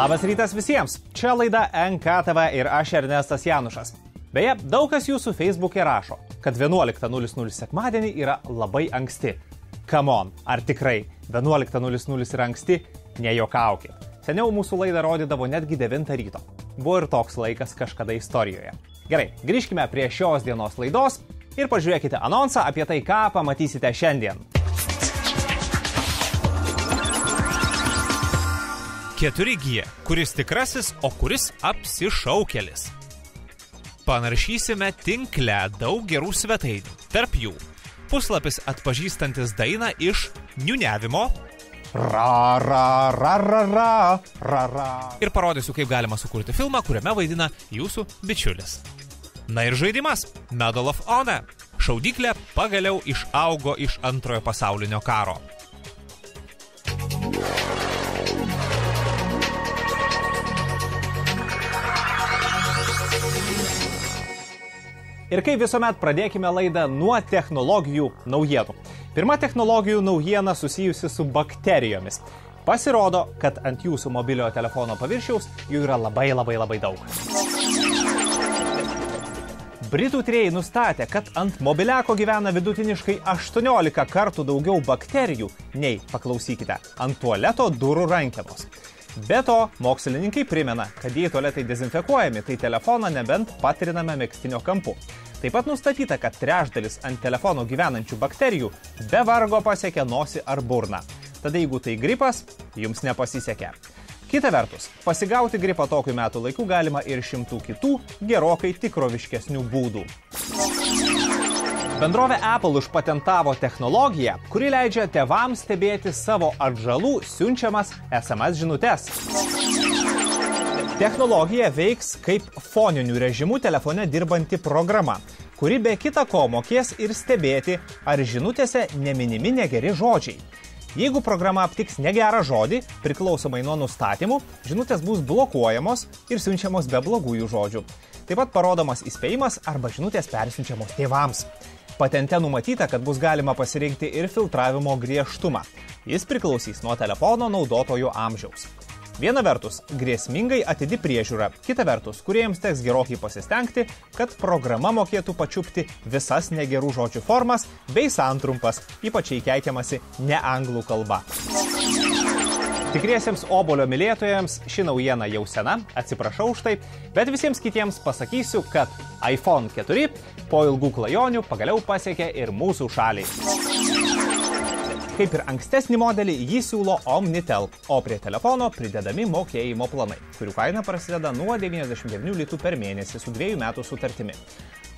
Labas rytas visiems, čia laida NKTV ir aš Ernestas Janušas. Beje, daug kas jūsų Facebook'e rašo, kad 11:00 sekmadienį yra labai anksti. Come on, ar tikrai 11:00 yra anksti? Nejuokaukit. Seniau mūsų laidą rodydavo netgi 9 ryto. Buvo ir toks laikas kažkada istorijoje. Gerai, grįžkime prie šios dienos laidos ir pažiūrėkite anonsą apie tai, ką pamatysite šiandien. 4G, kuris tikrasis, o kuris apsišaukėlis. Panaršysime tinkle daug gerų svetainių. Tarp jų puslapis atpažįstantis dainą iš niūniavimo. Ra, ra, ra, ra, ra, ra, ra. Ir parodysiu, kaip galima sukurti filmą, kuriame vaidina jūsų bičiulis. Na ir žaidimas Medal of Honor. Šaudyklė pagaliau išaugo iš Antrojo pasaulinio karo. Ir kaip visuomet pradėkime laidą nuo technologijų naujienų. Pirma technologijų naujiena susijusi su bakterijomis. Pasirodo, kad ant jūsų mobiliojo telefono paviršiaus jų yra labai daug. Britų tyrėjai nustatė, kad ant mobiliako gyvena vidutiniškai 18 kartų daugiau bakterijų nei, paklausykite, ant tualeto durų rankenos. Be to, mokslininkai primena, kad jei tualetai dezinfekuojami, tai telefoną nebent patriname megztinio kampu. Taip pat nustatyta, kad trečdalis ant telefono gyvenančių bakterijų be vargo pasiekia nosį ar burną. Tada jeigu tai gripas, jums nepasisekė. Kita vertus, pasigauti gripą tokiu metų laiku galima ir šimtų kitų gerokai tikroviškesnių būdų. Bendrovė Apple užpatentavo technologiją, kuri leidžia tėvams stebėti savo atžalų siunčiamas SMS žinutes. Technologija veiks kaip foniniu režimu telefone dirbanti programa, kuri be kita ko mokės ir stebėti, ar žinutėse neminimi negeri žodžiai. Jeigu programa aptiks negerą žodį, priklausomai nuo nustatymų, žinutės bus blokuojamos ir siunčiamos be blogųjų žodžių. Taip pat parodomas įspėjimas arba žinutės persiunčiamos tėvams. Patente numatyta, kad bus galima pasirinkti ir filtravimo griežtumą. Jis priklausys nuo telefono naudotojo amžiaus. Viena vertus, grėsmingai atidi priežiūra, kita vertus, kuriems teks gerokai pasistengti, kad programa mokėtų pačiupti visas negerų žodžių formas bei santrumpas, ypač jei keikiamasi ne anglų kalba. Tikriesiems obuolio mylėtojams ši naujiena jau sena, atsiprašau už tai, bet visiems kitiems pasakysiu, kad iPhone 4 po ilgų klajonių pagaliau pasiekė ir mūsų šaliai. Kaip ir ankstesnį modelį, jį siūlo Omnitel, o prie telefono pridedami mokėjimo planai, kurių kaina prasideda nuo 99 litų per mėnesį su 2 metų sutartimi.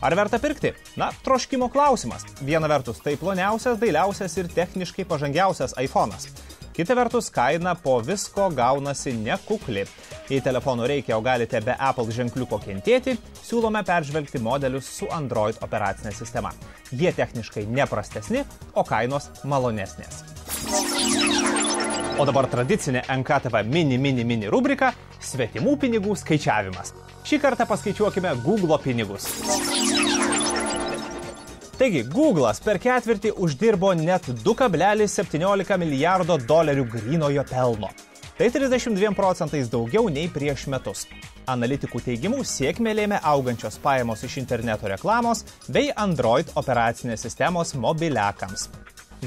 Ar verta pirkti? Na, troškimo klausimas. Viena vertus tai ploniausias, dailiausias ir techniškai pažangiausias iPhone'as. Kita vertus, kaina po visko gaunasi nekukli. Jei telefono reikia, o galite be Apple ženkliuko kentėti, siūlome peržvelgti modelius su Android operacinė sistema. Jie techniškai neprastesni, o kainos malonesnės. O dabar tradicinė NKTV mini rubrika – svetimų pinigų skaičiavimas. Šį kartą paskaičiuokime Google'o pinigus. Taigi, Google'as per ketvirtį uždirbo net 2,17 milijardo dolerių grynojo pelno. Tai 32% daugiau nei prieš metus. Analitikų teigimu sėkmę lėmė augančios pajamos iš interneto reklamos bei Android operacinės sistemos mobiliakams.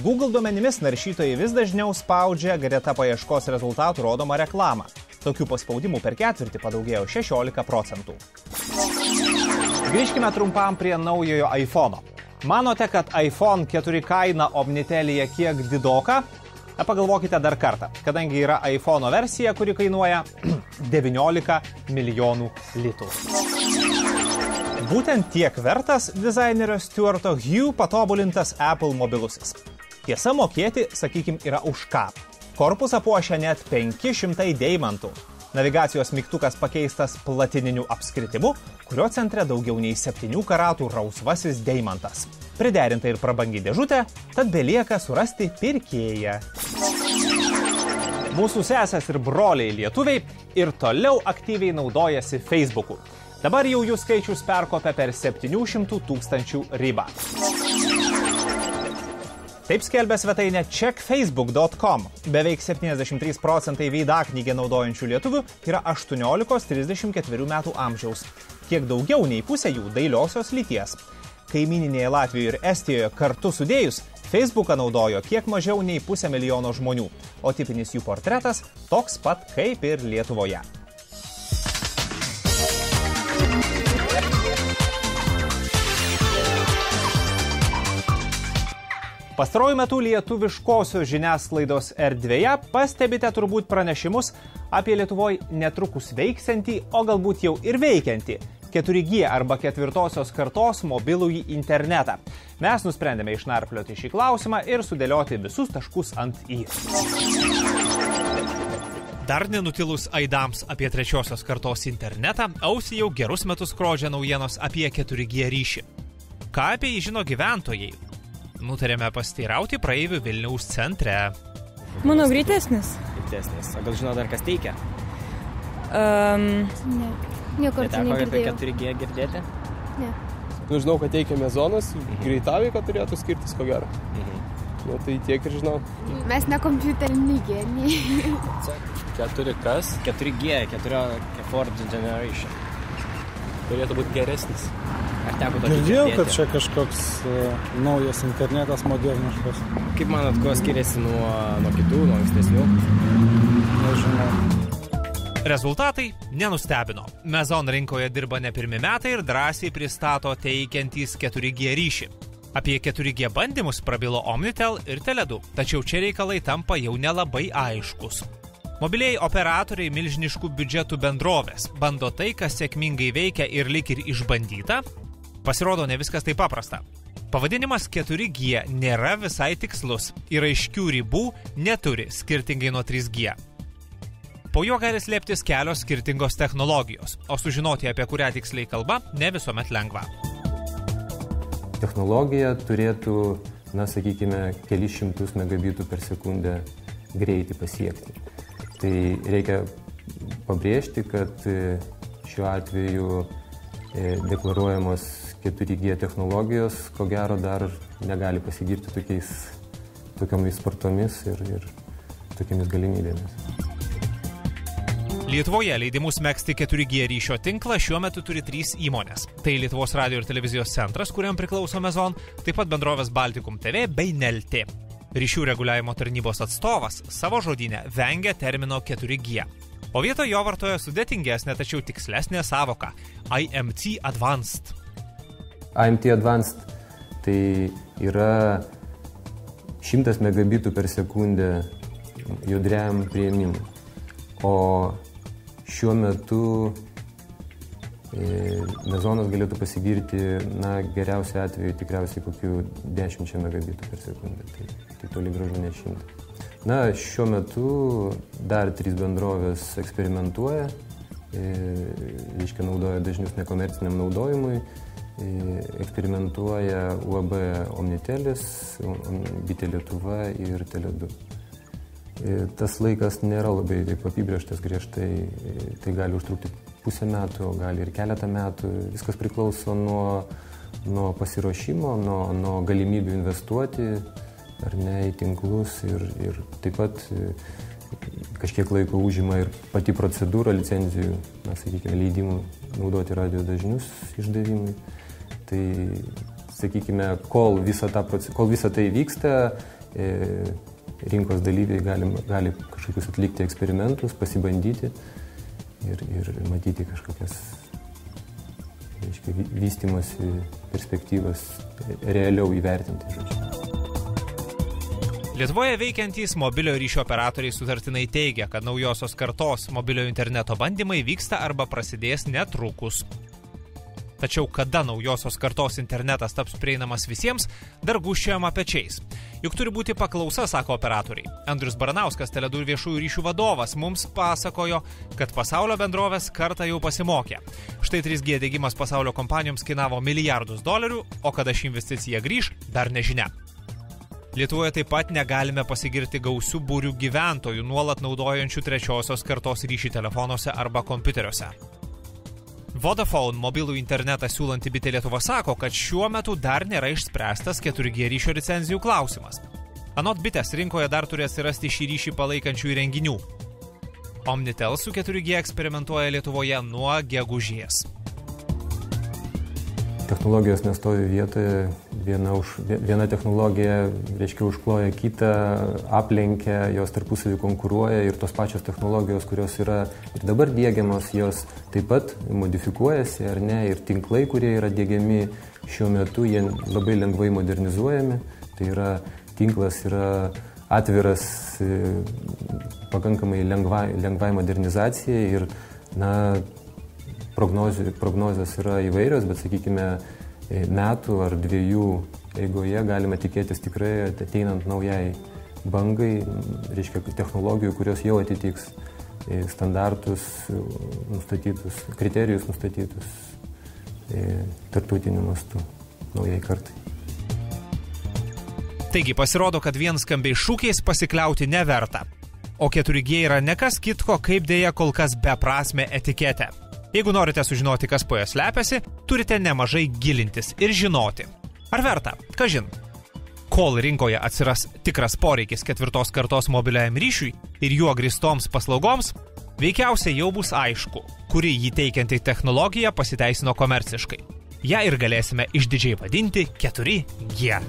Google duomenimis naršytojai vis dažniau spaudžia greta paieškos rezultatų rodomą reklamą. Tokių paspaudimų per ketvirtį padaugėjo 16%. Grįžkime trumpam prie naujojo iPhone'o. Manote, kad iPhone 4 kaina Omnitelyje kiek didoka? Pagalvokite dar kartą, kadangi yra iPhone'o versija, kuri kainuoja 19 milijonų litų. Būtent tiek vertas dizainerio Stuarto Hugh patobulintas Apple mobilusis. Tiesa, mokėti, sakykim, yra už ką. Korpusą puošia net 500 deimantų. Navigacijos mygtukas pakeistas platininiu apskritimu, kurio centre daugiau nei 7 karatų rausvasis deimantas. Priderinta ir prabangi dėžutė, tad belieka surasti pirkėją. Mūsų sesės ir broliai lietuviai ir toliau aktyviai naudojasi Facebook'u. Dabar jau jų skaičius perkopė per 700 000 ribą. Taip skelbia svetainė checkfacebook.com. Beveik 73% veidaknygę naudojančių lietuvių yra 18-34 metų amžiaus. Kiek daugiau nei pusė jų dailiosios lyties. Kaimyninėje Latvijoje ir Estijoje kartu sudėjus Facebooką naudojo kiek mažiau nei 500 000 žmonių, o tipinis jų portretas toks pat kaip ir Lietuvoje. Pastaruoju metu lietuviškosios žiniasklaidos erdvėje pastebite turbūt pranešimus apie Lietuvoje netrukus veiksiantį, o galbūt jau ir veikiantį 4G arba 4-osios kartos mobilųjį internetą. Mes nusprendėme išnarplioti šį klausimą ir sudėlioti visus taškus ant I. Dar nenutilus aidams apie 3-osios kartos internetą, ausį jau gerus metus skrodžia naujienos apie 4G ryšį. Ką apie jį žino gyventojai? Nutarėme pasteirauti praeivių Vilniaus centre. Manau, greitesnis. Greitesnis. O gal žinau dar kas teikia? Ne. Niekur tai Neteko apie negirdėjau. 4G girdėti? Ne. Žinau, kad teikia Mezonas, greitaveika turėtų skirtis ko gero. Nu, tai tiek ir žinau. Mes ne kompiuteriniai genijai. 4 kas? 4G, 4th generation. Turėtų būti geresnis. Ar teko tokį Girdėjau, kad girdėti? čia kažkoks naujas internetas moderniškas. Kaip manot, kuo skiriasi nuo kitų, nuo ankstesnių? Nežinau. Rezultatai nenustebino. Mezon rinkoje dirba ne pirmi metai ir drąsiai pristato teikiantys 4G ryšį. Apie 4G bandymus prabilo Omnitel ir Tele2, tačiau čia reikalai tampa jau nelabai aiškus. Mobiliai operatoriai milžiniškų biudžetų bendrovės bando tai, kas sėkmingai veikia ir lyg ir išbandyta. Pasirodo, ne viskas taip paprasta. Pavadinimas 4G nėra visai tikslus ir aiškių ribų neturi, skirtingai nuo 3G. Po juo gali slėptis kelios skirtingos technologijos, o sužinoti, apie kurią tiksliai kalba, ne visuomet lengva. Technologija turėtų, sakykime, kelis šimtus megabitų per sekundę greitį pasiekti. Tai reikia pabrėžti, kad šiuo atveju deklaruojamos 4G technologijos, ko gero, dar negali pasigirti tokiomis spartomis ir tokiamis galimybėmis. Lietuvoje leidimus megzti 4G ryšio tinklą šiuo metu turi 3 įmonės. Tai Lietuvos radio ir televizijos centras, kuriam priklauso Mezon, taip pat bendrovės Baltikum TV bei Nelti. Ryšių reguliavimo tarnybos atstovas savo žodyne vengia termino 4G. O vietoj jo vartoja sudėtingesnė, tačiau tikslesnė savoka – IMT Advanced. IMT Advanced tai yra 100 megabitų per sekundę judriam priėmimui. O šiuo metu Mezonas galėtų pasigirti, geriausiu atveju tikriausiai kokių 10 megabitų per sekundę. Tai toli gražu ne 100. Šiuo metu dar 3 bendrovės eksperimentuoja, naudoja dažnius nekomerciniam naudojimui, eksperimentuoja UAB Omnitelis, Bitė Lietuva ir Tele2. Tas laikas nėra labai taip apibrėžtas griežtai, tai gali užtrukti pusę metų, gali ir keletą metų. Viskas priklauso nuo pasiruošimo, nuo galimybių investuoti ar ne į tinklus ir taip pat kažkiek laiko užima ir pati procedūra licenzijų, sakykime, leidimų naudoti radio dažnius išdavimui. Tai, sakykime, kol visa tai vyksta, rinkos dalyviai gali kažkokius atlikti eksperimentus, pasibandyti ir matyti kažkokias vystymosi perspektyvas realiau įvertinti. Lietuvoje veikiantys mobiliojo ryšio operatoriai sutartinai teigia, kad naujosios kartos mobiliojo interneto bandymai vyksta arba prasidės netrukus. Tačiau kada naujosios kartos internetas taps prieinamas visiems, dar gūžčiojama pečiais. Juk turi būti paklausa, sako operatoriai. Andrius Baranauskas, Tele2 viešųjų ryšių vadovas, mums pasakojo, kad pasaulio bendrovės kartą jau pasimokė. Štai 3G diegimas pasaulio kompanijoms kainavo $milijardus, o kada ši investicija grįš, dar nežinia. Lietuvoje taip pat negalime pasigirti gausių būrių gyventojų, nuolat naudojančių 3-osios kartos ryšį telefonuose arba kompiuteriuose. Vodafone mobilų internetą siūlanti Bitė Lietuva sako, kad šiuo metu dar nėra išspręstas 4G ryšio licenzijų klausimas. Anot bitės, rinkoje dar turės rasti šį ryšį palaikančių įrenginių. Omnitel su 4G eksperimentuoja Lietuvoje nuo gegužės. Technologijos nestovi vietoje, viena technologija, reiškia, užkloja kitą, aplenkia, jos tarpusavį konkuruoja ir tos pačios technologijos, kurios yra ir dabar diegiamos, jos taip pat modifikuojasi, ar ne, ir tinklai, kurie yra diegiami šiuo metu, jie labai lengvai modernizuojami, tai yra tinklas yra atviras pakankamai lengvai modernizacijai ir, na, prognozės yra įvairios, bet, sakykime, metų ar 2 eigoje galime tikėtis tikrai ateinant naujai bangai, reiškia, technologijų, kurios jau atitiks standartus nustatytus, kriterijus nustatytus tarptautiniu mastu naujai kartai. Taigi pasirodo, kad vien skambiais šūkiais pasikliauti neverta. O 4G yra nekas kitko, kaip dėja kol kas beprasmė etiketė. Jeigu norite sužinoti, kas po jo slepiasi, turite nemažai gilintis ir žinoti. Ar verta? Kažin. Kol rinkoje atsiras tikras poreikis 4. kartos mobiliajam ryšiui ir juo grįstoms paslaugoms, veikiausiai jau bus aišku, kuri jį teikianti technologija pasiteisino komerciškai. Ja ir galėsime išdidžiai vadinti 4G.